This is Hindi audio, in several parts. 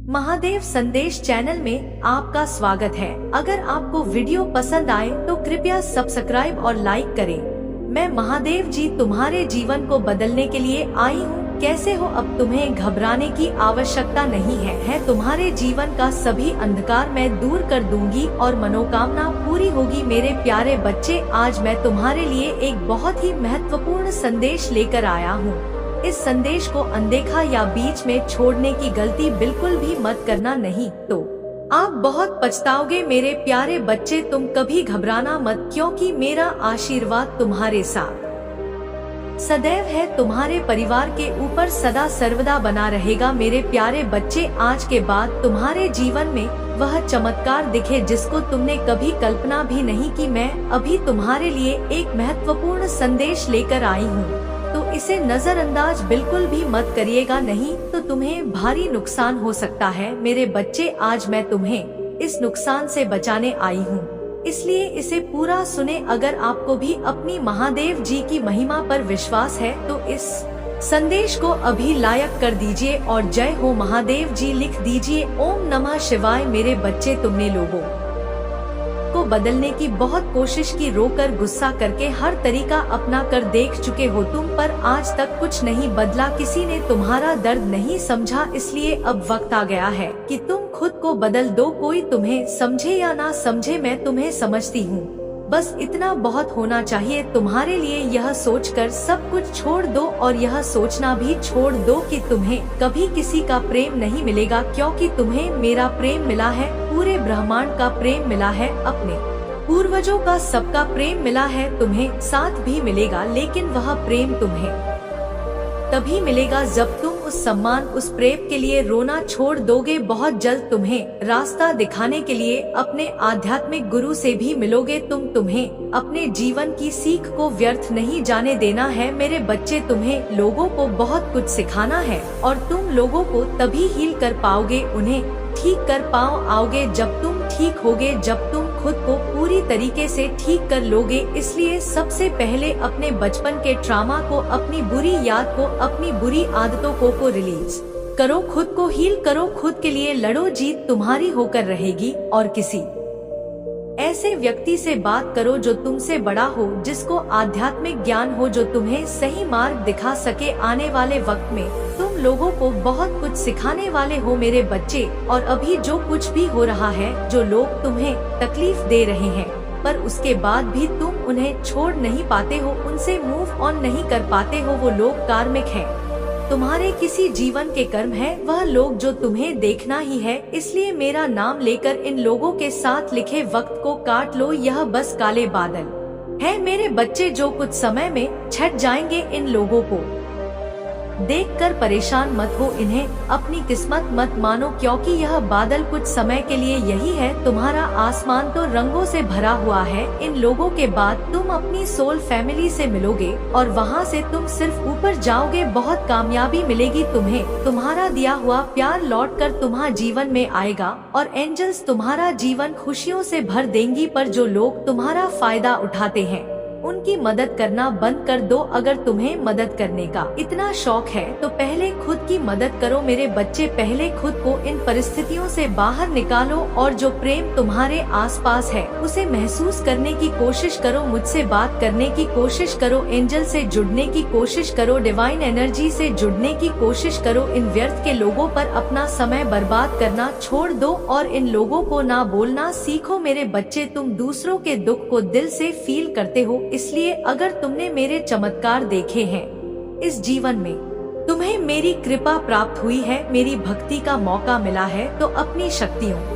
महादेव संदेश चैनल में आपका स्वागत है। अगर आपको वीडियो पसंद आए तो कृपया सब्सक्राइब और लाइक करें। मैं महादेव जी तुम्हारे जीवन को बदलने के लिए आई हूँ। कैसे हो? अब तुम्हें घबराने की आवश्यकता नहीं है। तुम्हारे जीवन का सभी अंधकार मैं दूर कर दूंगी और मनोकामना पूरी होगी। मेरे प्यारे बच्चे, आज मैं तुम्हारे लिए एक बहुत ही महत्वपूर्ण संदेश लेकर आया हूँ। इस संदेश को अनदेखा या बीच में छोड़ने की गलती बिल्कुल भी मत करना, नहीं तो आप बहुत पछताओगे। मेरे प्यारे बच्चे, तुम कभी घबराना मत, क्योंकि मेरा आशीर्वाद तुम्हारे साथ सदैव है। तुम्हारे परिवार के ऊपर सदा सर्वदा बना रहेगा। मेरे प्यारे बच्चे, आज के बाद तुम्हारे जीवन में वह चमत्कार दिखे जिसको तुमने कभी कल्पना भी नहीं की। मैं अभी तुम्हारे लिए एक महत्वपूर्ण संदेश लेकर आई हूँ, तो इसे नजरअंदाज बिल्कुल भी मत करिएगा, नहीं तो तुम्हें भारी नुकसान हो सकता है। मेरे बच्चे, आज मैं तुम्हें इस नुकसान से बचाने आई हूँ, इसलिए इसे पूरा सुने। अगर आपको भी अपनी महादेव जी की महिमा पर विश्वास है तो इस संदेश को अभी लाइक कर दीजिए और जय हो महादेव जी लिख दीजिए। ओम नमः शिवाय। मेरे बच्चे, तुमने लोगों को बदलने की बहुत कोशिश की, रोकर गुस्सा करके हर तरीका अपना कर देख चुके हो तुम, पर आज तक कुछ नहीं बदला। किसी ने तुम्हारा दर्द नहीं समझा, इसलिए अब वक्त आ गया है कि तुम खुद को बदल दो। कोई तुम्हें समझे या ना समझे, मैं तुम्हें समझती हूँ। बस इतना बहुत होना चाहिए तुम्हारे लिए। यह सोचकर सब कुछ छोड़ दो और यह सोचना भी छोड़ दो कि तुम्हें कभी किसी का प्रेम नहीं मिलेगा, क्योंकि तुम्हें मेरा प्रेम मिला है, पूरे ब्रह्मांड का प्रेम मिला है, अपने पूर्वजों का सबका प्रेम मिला है। तुम्हें साथ भी मिलेगा, लेकिन वह प्रेम तुम्हें तभी मिलेगा जब तुम उस सम्मान, उस प्रेम के लिए रोना छोड़ दोगे। बहुत जल्द तुम्हें रास्ता दिखाने के लिए अपने आध्यात्मिक गुरु से भी मिलोगे। तुम्हें अपने जीवन की सीख को व्यर्थ नहीं जाने देना है। मेरे बच्चे, तुम्हें लोगों को बहुत कुछ सिखाना है और तुम लोगों को तभी हील कर पाओगे, उन्हें ठीक कर आओगे जब तुम ठीक होगे, जब तुम खुद को पूरी तरीके से ठीक कर लोगे। इसलिए सबसे पहले अपने बचपन के ट्रॉमा को, अपनी बुरी याद को, अपनी बुरी आदतों को रिलीज करो, खुद को हील करो, खुद के लिए लड़ो। जीत तुम्हारी होकर रहेगी। और किसी ऐसे व्यक्ति से बात करो जो तुमसे बड़ा हो, जिसको आध्यात्मिक ज्ञान हो, जो तुम्हें सही मार्ग दिखा सके। आने वाले वक्त में तुम लोगों को बहुत कुछ सिखाने वाले हो मेरे बच्चे। और अभी जो कुछ भी हो रहा है, जो लोग तुम्हें तकलीफ दे रहे हैं, पर उसके बाद भी तुम उन्हें छोड़ नहीं पाते हो, उनसे मूव ऑन नहीं कर पाते हो, वो लोग कार्मिक हैं। तुम्हारे किसी जीवन के कर्म है, वह लोग जो तुम्हें देखना ही है। इसलिए मेरा नाम लेकर इन लोगों के साथ लिखे वक्त को काट लो। यह बस काले बादल है मेरे बच्चे, जो कुछ समय में छट जाएंगे। इन लोगों को देखकर परेशान मत हो, इन्हें अपनी किस्मत मत मानो, क्योंकि यह बादल कुछ समय के लिए यही है। तुम्हारा आसमान तो रंगों से भरा हुआ है। इन लोगों के बाद तुम अपनी सोल फैमिली से मिलोगे और वहाँ से तुम सिर्फ ऊपर जाओगे। बहुत कामयाबी मिलेगी तुम्हें। तुम्हारा दिया हुआ प्यार लौटकर तुम्हारे जीवन में आएगा और एंजल्स तुम्हारा जीवन खुशियों से भर देंगी। पर जो लोग तुम्हारा फायदा उठाते हैं, उनकी मदद करना बंद कर दो। अगर तुम्हें मदद करने का इतना शौक है तो पहले खुद की मदद करो मेरे बच्चे। पहले खुद को इन परिस्थितियों से बाहर निकालो और जो प्रेम तुम्हारे आसपास है उसे महसूस करने की कोशिश करो। मुझसे बात करने की कोशिश करो, एंजल से जुड़ने की कोशिश करो, डिवाइन एनर्जी से जुड़ने की कोशिश करो। इन व्यर्थ के लोगों पर अपना समय बर्बाद करना छोड़ दो और इन लोगों को ना बोलना सीखो मेरे बच्चे। तुम दूसरों के दुख को दिल से फील करते हो, इसलिए अगर तुमने मेरे चमत्कार देखे हैं इस जीवन में, तुम्हें मेरी कृपा प्राप्त हुई है, मेरी भक्ति का मौका मिला है, तो अपनी शक्तियों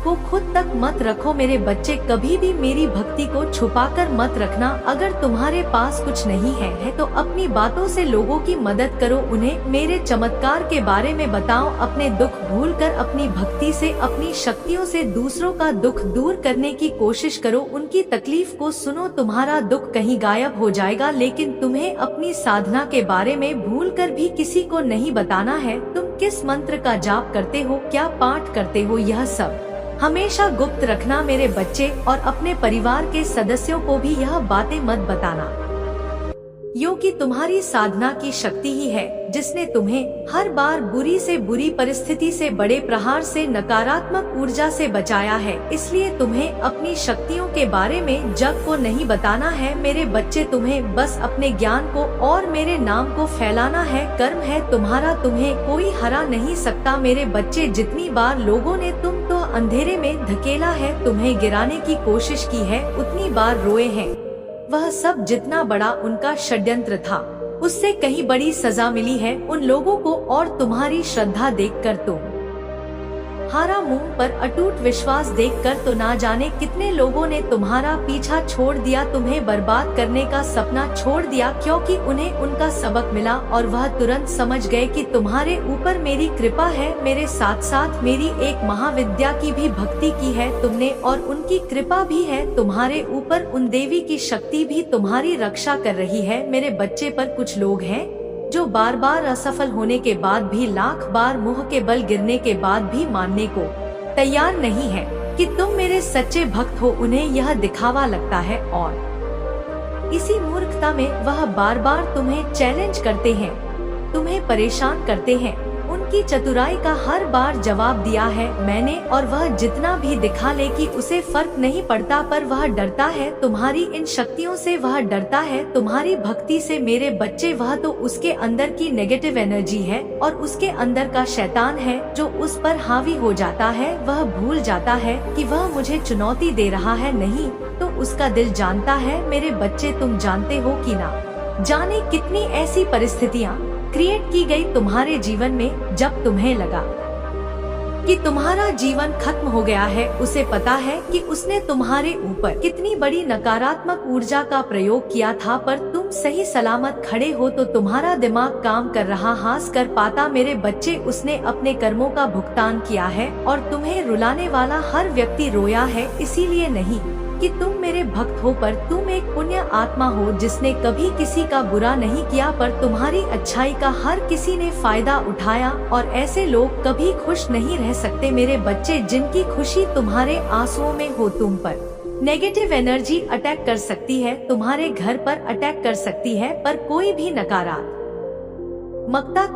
को खुद तक मत रखो मेरे बच्चे। कभी भी मेरी भक्ति को छुपाकर मत रखना। अगर तुम्हारे पास कुछ नहीं है तो अपनी बातों से लोगों की मदद करो, उन्हें मेरे चमत्कार के बारे में बताओ। अपने दुख भूलकर अपनी भक्ति से, अपनी शक्तियों से दूसरों का दुख दूर करने की कोशिश करो। उनकी तकलीफ को सुनो, तुम्हारा दुख कहीं गायब हो जाएगा। लेकिन तुम्हें अपनी साधना के बारे में भूलकर भी किसी को नहीं बताना है। तुम किस मंत्र का जाप करते हो, क्या पाठ करते हो, यह सब हमेशा गुप्त रखना मेरे बच्चे। और अपने परिवार के सदस्यों को भी यह बातें मत बताना। यो कि तुम्हारी साधना की शक्ति ही है जिसने तुम्हें हर बार बुरी से बुरी परिस्थिति से, बड़े प्रहार से, नकारात्मक ऊर्जा से बचाया है। इसलिए तुम्हें अपनी शक्तियों के बारे में जग को नहीं बताना है मेरे बच्चे, तुम्हें बस अपने ज्ञान को और मेरे नाम को फैलाना है। कर्म है तुम्हारा, तुम्हें कोई हरा नहीं सकता मेरे बच्चे। जितनी बार लोगों ने तुम तो अंधेरे में धकेला है, तुम्हें गिराने की कोशिश की है, उतनी बार रोए हैं। वह सब जितना बड़ा उनका षड्यंत्र था, उससे कहीं बड़ी सजा मिली है उन लोगों को, और तुम्हारी श्रद्धा देखकर तुम हारा मुंह पर अटूट विश्वास देखकर तो ना जाने कितने लोगों ने तुम्हारा पीछा छोड़ दिया, तुम्हें बर्बाद करने का सपना छोड़ दिया, क्योंकि उन्हें उनका सबक मिला और वह तुरंत समझ गए कि तुम्हारे ऊपर मेरी कृपा है। मेरे साथ साथ मेरी एक महाविद्या की भी भक्ति की है तुमने, और उनकी कृपा भी है तुम्हारे ऊपर। उन देवी की शक्ति भी तुम्हारी रक्षा कर रही है मेरे बच्चे। पर कुछ लोग हैं जो बार बार असफल होने के बाद भी, लाख बार मुंह के बल गिरने के बाद भी मानने को तैयार नहीं है कि तुम मेरे सच्चे भक्त हो। उन्हें यह दिखावा लगता है और इसी मूर्खता में वह बार बार तुम्हें चैलेंज करते हैं, तुम्हें परेशान करते हैं। उनकी चतुराई का हर बार जवाब दिया है मैंने, और वह जितना भी दिखा ले कि उसे फर्क नहीं पड़ता, पर वह डरता है तुम्हारी इन शक्तियों से, वह डरता है तुम्हारी भक्ति से मेरे बच्चे। वह तो उसके अंदर की नेगेटिव एनर्जी है और उसके अंदर का शैतान है जो उस पर हावी हो जाता है। वह भूल जाता है कि वह मुझे चुनौती दे रहा है, नहीं तो उसका दिल जानता है मेरे बच्चे। तुम जानते हो कि ना जाने कितनी ऐसी परिस्थितियाँ क्रिएट की गई तुम्हारे जीवन में, जब तुम्हें लगा कि तुम्हारा जीवन खत्म हो गया है। उसे पता है कि उसने तुम्हारे ऊपर कितनी बड़ी नकारात्मक ऊर्जा का प्रयोग किया था, पर तुम सही सलामत खड़े हो तो तुम्हारा दिमाग काम कर रहा, हास कर पाता मेरे बच्चे। उसने अपने कर्मों का भुगतान किया है और तुम्हें रुलाने वाला हर व्यक्ति रोया है, इसीलिए नहीं कि तुम मेरे भक्त हो, पर तुम एक पुण्य आत्मा हो जिसने कभी किसी का बुरा नहीं किया, पर तुम्हारी अच्छाई का हर किसी ने फायदा उठाया। और ऐसे लोग कभी खुश नहीं रह सकते मेरे बच्चे, जिनकी खुशी तुम्हारे आंसुओं में हो। तुम पर नेगेटिव एनर्जी अटैक कर सकती है, तुम्हारे घर पर अटैक कर सकती है, पर कोई भी नकारात्मकता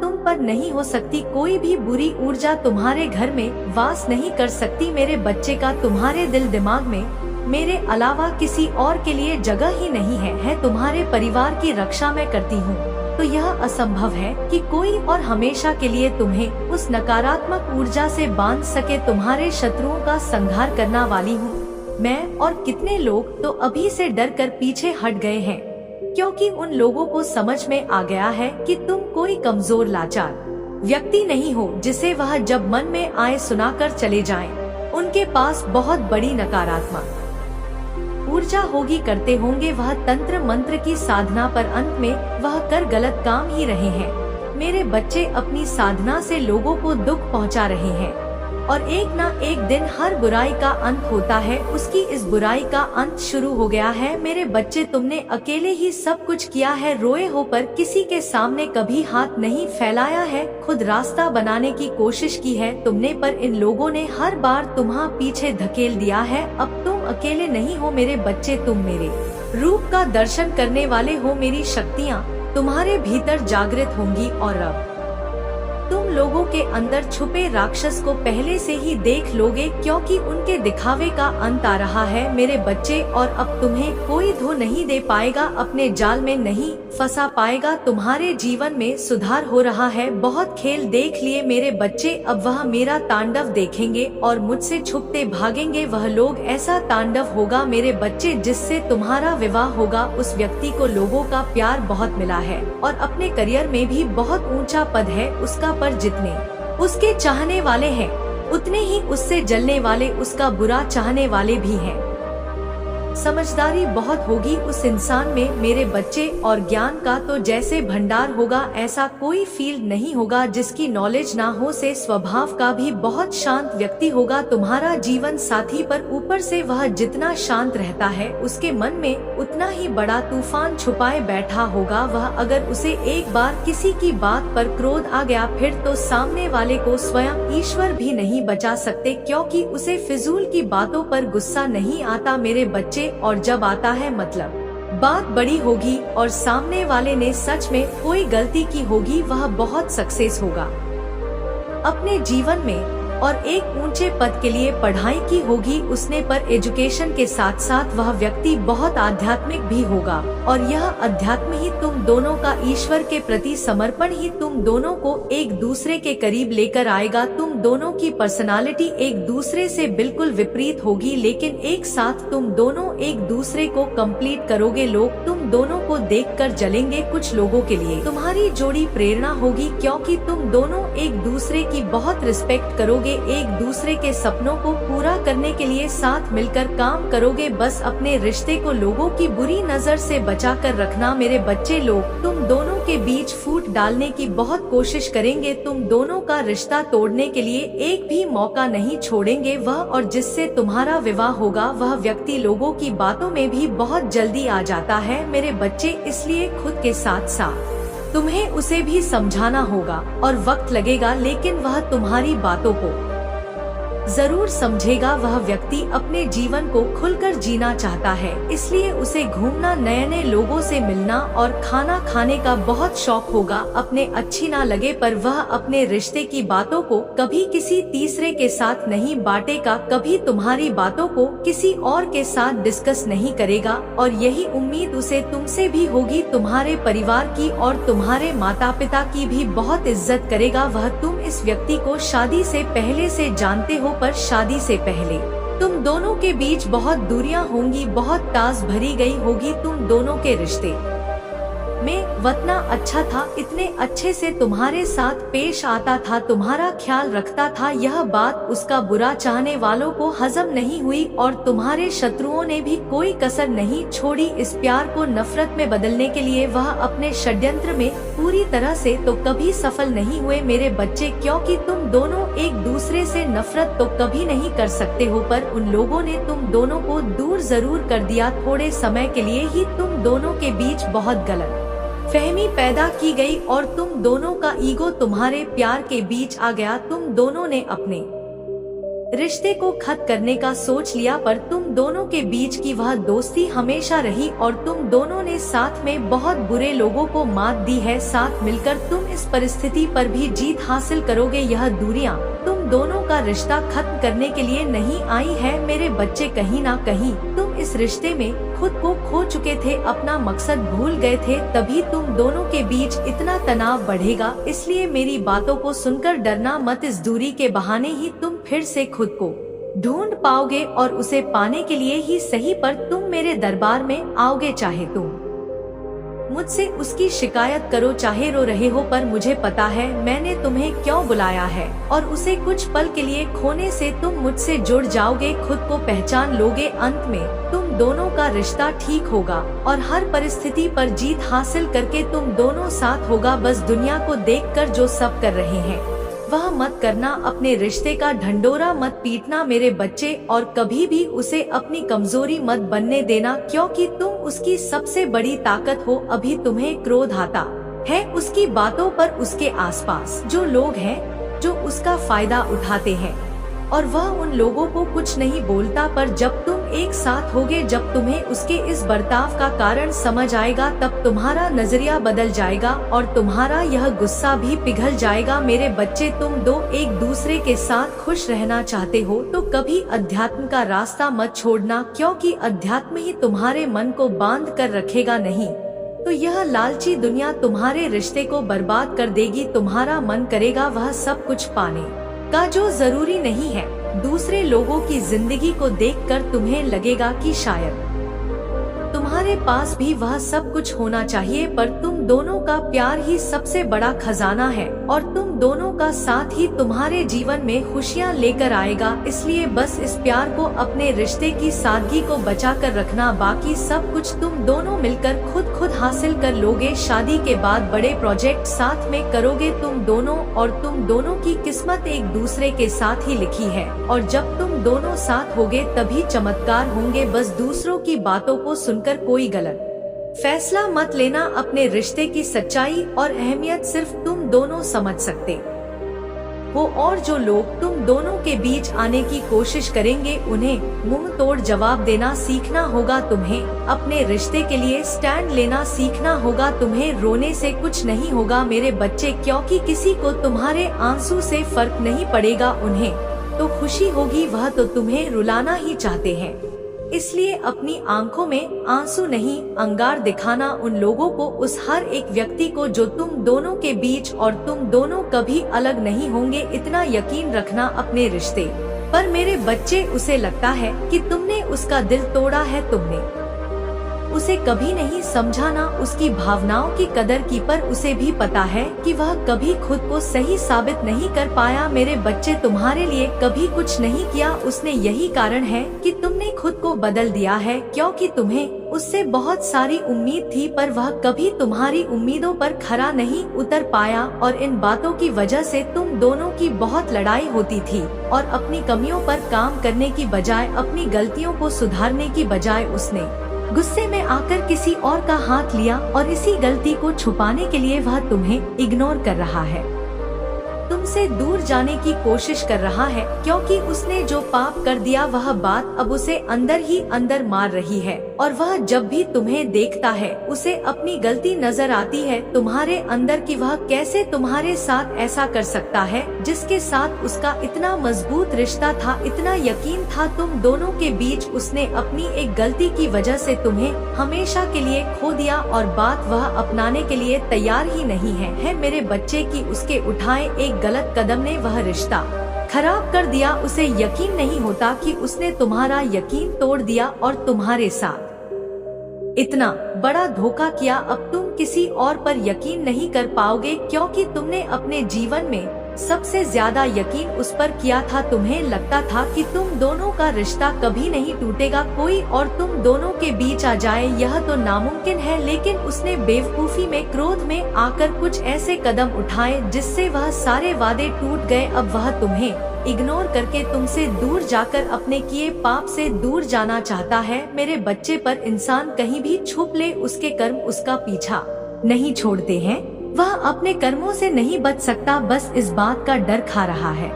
तुम पर नहीं हो सकती। कोई भी बुरी ऊर्जा तुम्हारे घर में वास नहीं कर सकती मेरे बच्चे का। तुम्हारे दिल दिमाग में मेरे अलावा किसी और के लिए जगह ही नहीं है। तुम्हारे परिवार की रक्षा मैं करती हूँ, तो यह असंभव है कि कोई और हमेशा के लिए तुम्हें उस नकारात्मक ऊर्जा से बांध सके। तुम्हारे शत्रुओं का संहार करना वाली हूँ मैं, और कितने लोग तो अभी से डर कर पीछे हट गए हैं, क्योंकि उन लोगों को समझ में आ गया है कि तुम कोई कमजोर लाचार व्यक्ति नहीं हो जिसे वह जब मन में आए सुनाकर चले जाएं। उनके पास बहुत बड़ी नकारात्मक ऊर्जा होगी, करते होंगे वह तंत्र मंत्र की साधना, पर अंत में वह कर गलत काम ही रहे हैं। मेरे बच्चे अपनी साधना से लोगों को दुख पहुंचा रहे हैं, और एक ना एक दिन हर बुराई का अंत होता है। उसकी इस बुराई का अंत शुरू हो गया है मेरे बच्चे। तुमने अकेले ही सब कुछ किया है, रोए हो पर किसी के सामने कभी हाथ नहीं फैलाया है, खुद रास्ता बनाने की कोशिश की है तुमने, पर इन लोगों ने हर बार तुम्हां पीछे धकेल दिया है। अब तुम अकेले नहीं हो मेरे बच्चे, तुम मेरे रूप का दर्शन करने वाले हो। मेरी शक्तियाँ तुम्हारे भीतर जागृत होंगी, और अब तुम लोगों के अंदर छुपे राक्षस को पहले से ही देख लोगे, क्योंकि उनके दिखावे का अंत आ रहा है मेरे बच्चे। और अब तुम्हें कोई धो नहीं दे पाएगा, अपने जाल में नहीं फंसा पाएगा। तुम्हारे जीवन में सुधार हो रहा है। बहुत खेल देख लिए मेरे बच्चे, अब वह मेरा तांडव देखेंगे और मुझसे छुपते भागेंगे। वह लोग ऐसा तांडव होगा मेरे बच्चे जिससे तुम्हारा विवाह होगा। उस व्यक्ति को लोगों का प्यार बहुत मिला है और अपने करियर में भी बहुत ऊंचा पद है उसका, पर जितने उसके चाहने वाले हैं उतने ही उससे जलने वाले, उसका बुरा चाहने वाले भी हैं। समझदारी बहुत होगी उस इंसान में मेरे बच्चे, और ज्ञान का तो जैसे भंडार होगा, ऐसा कोई फील्ड नहीं होगा जिसकी नॉलेज ना हो। से स्वभाव का भी बहुत शांत व्यक्ति होगा तुम्हारा जीवन साथी, पर ऊपर से वह जितना शांत रहता है उसके मन में उतना ही बड़ा तूफान छुपाए बैठा होगा वह। अगर उसे एक बार किसी की बात पर क्रोध आ गया, फिर तो सामने वाले को स्वयं ईश्वर भी नहीं बचा सकते, क्योंकि उसे फिजूल की बातों पर गुस्सा नहीं आता मेरे बच्चे, और जब आता है मतलब बात बड़ी होगी और सामने वाले ने सच में कोई गलती की होगी, वह बहुत सक्सेस होगा अपने जीवन में और एक ऊंचे पद के लिए पढ़ाई की होगी उसने, पर एजुकेशन के साथ साथ वह व्यक्ति बहुत आध्यात्मिक भी होगा और यह अध्यात्म ही तुम दोनों का ईश्वर के प्रति समर्पण ही तुम दोनों को एक दूसरे के करीब लेकर आएगा। तुम दोनों की पर्सनालिटी एक दूसरे से बिल्कुल विपरीत होगी, लेकिन एक साथ तुम दोनों एक दूसरे को कंप्लीट करोगे। लोग तुम दोनों को देखकर जलेंगे। कुछ लोगों के लिए तुम्हारी जोड़ी प्रेरणा होगी, क्योंकि तुम दोनों एक दूसरे की बहुत रिस्पेक्ट करोगे, एक दूसरे के सपनों को पूरा करने के लिए साथ मिलकर काम करोगे। बस अपने रिश्ते को लोगों की बुरी नजर से बचा कर रखना मेरे बच्चे। लोग तुम दोनों के बीच फूट डालने की बहुत कोशिश करेंगे, तुम दोनों का रिश्ता तोड़ने के लिए एक भी मौका नहीं छोड़ेंगे। वह और जिससे तुम्हारा विवाह होगा वह व्यक्ति लोगों की बातों में भी बहुत जल्दी आ जाता है मेरे बच्चे, इसलिए खुद के साथ साथ तुम्हें उसे भी समझाना होगा और वक्त लगेगा, लेकिन वह तुम्हारी बातों को जरूर समझेगा। वह व्यक्ति अपने जीवन को खुलकर जीना चाहता है, इसलिए उसे घूमना, नए नए लोगों से मिलना और खाना खाने का बहुत शौक होगा। अपने अच्छी ना लगे पर वह अपने रिश्ते की बातों को कभी किसी तीसरे के साथ नहीं बांटेगा, कभी तुम्हारी बातों को किसी और के साथ डिस्कस नहीं करेगा और यही उम्मीद उसे तुमसे भी होगी। तुम्हारे परिवार की और तुम्हारे माता पिता की भी बहुत इज्जत करेगा वह। तुम इस व्यक्ति को शादी से पहले से जानते हो, पर शादी से पहले तुम दोनों के बीच बहुत दूरियां होंगी, बहुत टास भरी गई होगी। तुम दोनों के रिश्ते में वतना अच्छा था, इतने अच्छे से तुम्हारे साथ पेश आता था, तुम्हारा ख्याल रखता था। यह बात उसका बुरा चाहने वालों को हजम नहीं हुई और तुम्हारे शत्रुओं ने भी कोई कसर नहीं छोड़ी इस प्यार को नफरत में बदलने के लिए। वह अपने षड्यंत्र में पूरी तरह से तो कभी सफल नहीं हुए मेरे बच्चे, क्योंकि तुम दोनों एक दूसरे से नफरत तो कभी नहीं कर सकते हो, पर उन लोगों ने तुम दोनों को दूर जरूर कर दिया। थोड़े समय के लिए ही तुम दोनों के बीच बहुत गलत फहमी पैदा की गई और तुम दोनों का ईगो तुम्हारे प्यार के बीच आ गया। तुम दोनों ने अपने रिश्ते को खत्म करने का सोच लिया, पर तुम दोनों के बीच की वह दोस्ती हमेशा रही और तुम दोनों ने साथ में बहुत बुरे लोगों को मात दी है। साथ मिलकर तुम इस परिस्थिति पर भी जीत हासिल करोगे। यह दूरियां तुम दोनों का रिश्ता खत्म करने के लिए नहीं आई है मेरे बच्चे, कहीं ना कहीं तुम इस रिश्ते में खुद को खो चुके थे, अपना मकसद भूल गए थे, तभी तुम दोनों के बीच इतना तनाव बढ़ेगा। इसलिए मेरी बातों को सुनकर डरना मत, इस दूरी के बहाने ही तुम फिर से खुद को ढूंढ पाओगे और उसे पाने के लिए ही सही, पर तुम मेरे दरबार में आओगे। चाहे तुम मुझसे उसकी शिकायत करो, चाहे रो रहे हो, पर मुझे पता है मैंने तुम्हें क्यों बुलाया है और उसे कुछ पल के लिए खोने से तुम मुझसे जुड़ जाओगे, खुद को पहचान लोगे। अंत में तुम दोनों का रिश्ता ठीक होगा और हर परिस्थिति पर जीत हासिल करके तुम दोनों साथ होगा। बस दुनिया को देखकर जो सब कर रहे हैं वह मत करना, अपने रिश्ते का ढंढोरा मत पीटना मेरे बच्चे, और कभी भी उसे अपनी कमजोरी मत बनने देना, क्योंकि तुम उसकी सबसे बड़ी ताकत हो। अभी तुम्हें क्रोध आता है उसकी बातों पर, उसके आसपास जो लोग हैं जो उसका फायदा उठाते हैं और वह उन लोगों को कुछ नहीं बोलता, पर जब तुम एक साथ होगे, जब तुम्हें उसके इस बर्ताव का कारण समझ आएगा, तब तुम्हारा नजरिया बदल जाएगा और तुम्हारा यह गुस्सा भी पिघल जाएगा मेरे बच्चे। तुम दो एक दूसरे के साथ खुश रहना चाहते हो तो कभी अध्यात्म का रास्ता मत छोड़ना, क्योंकि अध्यात्म ही तुम्हारे मन को बांध कर रखेगा, नहीं तो यह लालची दुनिया तुम्हारे रिश्ते को बर्बाद कर देगी। तुम्हारा मन करेगा वह सब कुछ पाने का जो जरूरी नहीं है। दूसरे लोगों की जिंदगी को देखकर तुम्हें लगेगा कि शायद तुम्हारे पास भी वह सब कुछ होना चाहिए, पर तुम दोनों का प्यार ही सबसे बड़ा खजाना है और तुम दोनों का साथ ही तुम्हारे जीवन में खुशियाँ लेकर आएगा। इसलिए बस इस प्यार को, अपने रिश्ते की सादगी को बचा कर रखना, बाकी सब कुछ तुम दोनों मिलकर खुद हासिल कर लोगे। शादी के बाद बड़े प्रोजेक्ट साथ में करोगे तुम दोनों, और तुम दोनों की किस्मत एक दूसरे के साथ ही लिखी है और जब तुम दोनों साथ होगे तभी चमत्कार होंगे। बस दूसरों की बातों को सुनकर कोई गलत फैसला मत लेना, अपने रिश्ते की सच्चाई और अहमियत सिर्फ तुम दोनों समझ सकते हो और जो लोग तुम दोनों के बीच आने की कोशिश करेंगे उन्हें मुंह तोड़ जवाब देना सीखना होगा। तुम्हें अपने रिश्ते के लिए स्टैंड लेना सीखना होगा। तुम्हें रोने से कुछ नहीं होगा मेरे बच्चे, क्योंकि किसी को तुम्हारे आंसू से फर्क नहीं पड़ेगा। उन्हें तो खुशी होगी, वह तो तुम्हें रुलाना ही चाहते हैं। इसलिए अपनी आंखों में आंसू नहीं अंगार दिखाना उन लोगों को, उस हर एक व्यक्ति को जो तुम दोनों के बीच, और तुम दोनों कभी अलग नहीं होंगे। इतना यकीन रखना अपने रिश्ते पर मेरे बच्चे। उसे लगता है कि तुमने उसका दिल तोड़ा है, तुमने उसे कभी नहीं समझाना, उसकी भावनाओं की कदर की, पर उसे भी पता है कि वह कभी खुद को सही साबित नहीं कर पाया। मेरे बच्चे तुम्हारे लिए कभी कुछ नहीं किया उसने, यही कारण है कि तुमने खुद को बदल दिया है, क्योंकि तुम्हें उससे बहुत सारी उम्मीद थी पर वह कभी तुम्हारी उम्मीदों पर खरा नहीं उतर पाया। और इन बातों की वजह से तुम दोनों की बहुत लड़ाई होती थी, और अपनी कमियों पर काम करने की बजाय, अपनी गलतियों को सुधारने की बजाय उसने गुस्से में आकर किसी और का हाथ लिया, और इसी गलती को छुपाने के लिए वह तुम्हें इग्नोर कर रहा है, तुमसे दूर जाने की कोशिश कर रहा है, क्योंकि उसने जो पाप कर दिया वह बात अब उसे अंदर ही अंदर मार रही है। और वह जब भी तुम्हें देखता है उसे अपनी गलती नजर आती है तुम्हारे अंदर कि वह कैसे तुम्हारे साथ ऐसा कर सकता है, जिसके साथ उसका इतना मजबूत रिश्ता था, इतना यकीन था तुम दोनों के बीच। उसने अपनी एक गलती की वजह से तुम्हें हमेशा के लिए खो दिया, और बात वह अपनाने के लिए तैयार ही नहीं है मेरे बच्चे की उसके उठाए एक गलत कदम ने वह रिश्ता खराब कर दिया। उसे यकीन नहीं होता कि उसने तुम्हारा यकीन तोड़ दिया और तुम्हारे साथ इतना बड़ा धोखा किया। अब तुम किसी और पर यकीन नहीं कर पाओगे, क्योंकि तुमने अपने जीवन में सबसे ज्यादा यकीन उस पर किया था। तुम्हें लगता था कि तुम दोनों का रिश्ता कभी नहीं टूटेगा, कोई और तुम दोनों के बीच आ जाए यह तो नामुमकिन है। लेकिन उसने बेवकूफी में, क्रोध में आकर कुछ ऐसे कदम उठाए जिससे वह सारे वादे टूट गए। अब वह तुम्हें इग्नोर करके तुमसे दूर जाकर अपने किए पाप से दूर जाना चाहता है मेरे बच्चे। पर इंसान कहीं भी छुप ले, उसके कर्म उसका पीछा नहीं छोड़ते हैं। वह अपने कर्मों से नहीं बच सकता, बस इस बात का डर खा रहा है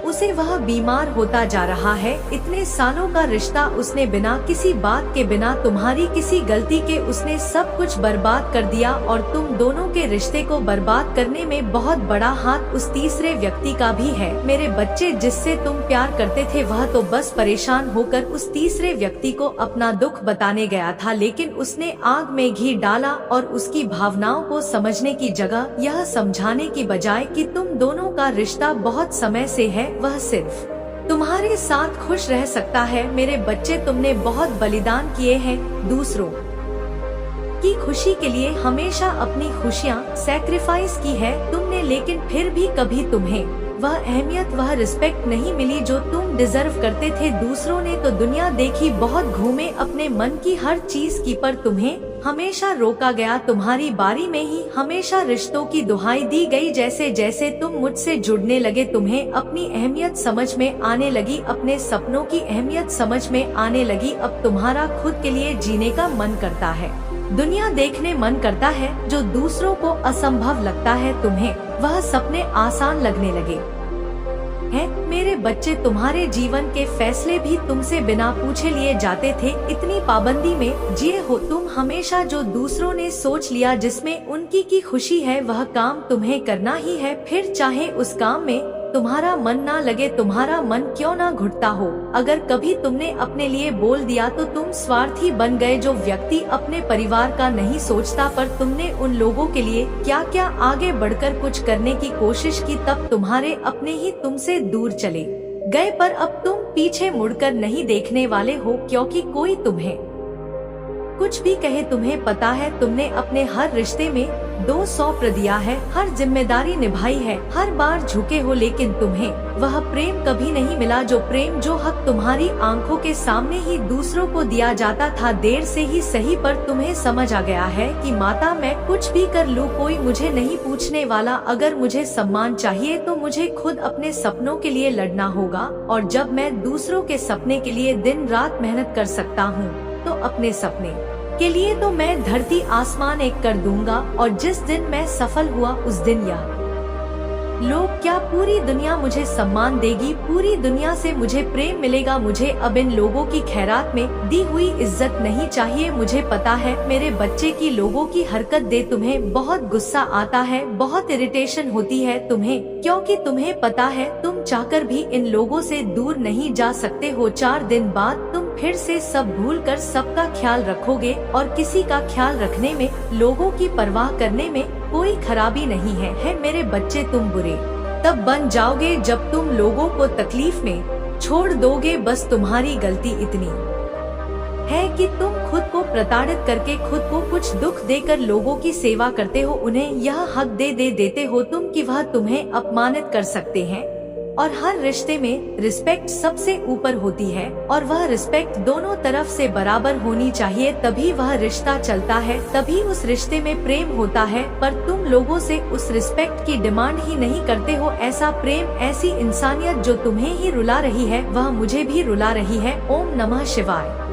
उसे। वह बीमार होता जा रहा है। इतने सालों का रिश्ता उसने बिना किसी बात के, बिना तुम्हारी किसी गलती के उसने सब कुछ बर्बाद कर दिया। और तुम दोनों के रिश्ते को बर्बाद करने में बहुत बड़ा हाथ उस तीसरे व्यक्ति का भी है मेरे बच्चे। जिससे तुम प्यार करते थे वह तो बस परेशान होकर उस तीसरे व्यक्ति को अपना दुख बताने गया था, लेकिन उसने आग में घी डाला और उसकी भावनाओं को समझने की जगह यह समझाने की बजाय कि तुम दोनों का रिश्ता बहुत समय से है, वह सिर्फ तुम्हारे साथ खुश रह सकता है मेरे बच्चे। तुमने बहुत बलिदान किए हैं दूसरों की खुशी के लिए, हमेशा अपनी खुशियाँ सैक्रिफाइस की है तुमने, लेकिन फिर भी कभी तुम्हें वह अहमियत, वह रिस्पेक्ट नहीं मिली जो तुम डिजर्व करते थे। दूसरों ने तो दुनिया देखी, बहुत घूमे, अपने मन की हर चीज की, पर तुम्हें हमेशा रोका गया। तुम्हारी बारी में ही हमेशा रिश्तों की दुहाई दी गई। जैसे जैसे तुम मुझसे जुड़ने लगे तुम्हें अपनी अहमियत समझ में आने लगी, अपने सपनों की अहमियत समझ में आने लगी। अब तुम्हारा खुद के लिए जीने का मन करता है, दुनिया देखने मन करता है, जो दूसरों को असंभव लगता है तुम्हें वह सपने आसान लगने लगे हैं मेरे बच्चे। तुम्हारे जीवन के फैसले भी तुमसे बिना पूछे लिए जाते थे, इतनी पाबंदी में जिए हो तुम हमेशा। जो दूसरों ने सोच लिया जिसमें उनकी की खुशी है वह काम तुम्हें करना ही है, फिर चाहे उस काम में तुम्हारा मन ना लगे, तुम्हारा मन क्यों ना घुटता हो। अगर कभी तुमने अपने लिए बोल दिया तो तुम स्वार्थी बन गए। जो व्यक्ति अपने परिवार का नहीं सोचता, पर तुमने उन लोगों के लिए क्या क्या आगे बढ़कर कुछ करने की कोशिश की, तब तुम्हारे अपने ही तुमसे दूर चले गए। पर अब तुम पीछे मुड़कर नहीं देखने वाले हो, क्योंकि कोई तुम्हें कुछ भी कहे तुम्हें पता है तुमने अपने हर रिश्ते में 200% दिया है, हर जिम्मेदारी निभाई है, हर बार झुके हो, लेकिन तुम्हें वह प्रेम कभी नहीं मिला। जो प्रेम, जो हक तुम्हारी आंखों के सामने ही दूसरों को दिया जाता था, देर से ही सही पर तुम्हें समझ आ गया है कि माता मैं कुछ भी कर लूँ कोई मुझे नहीं पूछने वाला। अगर मुझे सम्मान चाहिए तो मुझे खुद अपने सपनों के लिए लड़ना होगा, और जब मैं दूसरों के सपने के लिए दिन रात मेहनत कर सकता हूँ तो अपने सपने के लिए तो मैं धरती आसमान एक कर दूंगा। और जिस दिन मैं सफल हुआ उस दिन यह लोग क्या, पूरी दुनिया मुझे सम्मान देगी, पूरी दुनिया से मुझे प्रेम मिलेगा, मुझे अब इन लोगों की खैरात में दी हुई इज्जत नहीं चाहिए। मुझे पता है मेरे बच्चे की लोगों की हरकत दे तुम्हें बहुत गुस्सा आता है, बहुत इरिटेशन होती है तुम्हें, क्योंकि तुम्हें पता है तुम चाहकर भी इन लोगों से दूर नहीं जा सकते हो। 4 दिन बाद तुम फिर से सब भूलकर सबका ख्याल रखोगे और किसी का ख्याल रखने में, लोगों की परवाह करने में कोई खराबी नहीं है मेरे बच्चे। तुम बुरे तब बन जाओगे जब तुम लोगों को तकलीफ में छोड़ दोगे। बस तुम्हारी गलती इतनी है कि तुम खुद को प्रताड़ित करके, खुद को कुछ दुख देकर लोगों की सेवा करते हो, उन्हें यह हक दे देते हो तुम कि वह तुम्हें अपमानित कर सकते हैं। और हर रिश्ते में रिस्पेक्ट सबसे ऊपर होती है और वह रिस्पेक्ट दोनों तरफ से बराबर होनी चाहिए, तभी वह रिश्ता चलता है, तभी उस रिश्ते में प्रेम होता है। पर तुम लोगों से उस रिस्पेक्ट की डिमांड ही नहीं करते हो। ऐसा प्रेम, ऐसी इंसानियत जो तुम्हें ही रुला रही है, वह मुझे भी रुला रही है। ओम नमः शिवाय।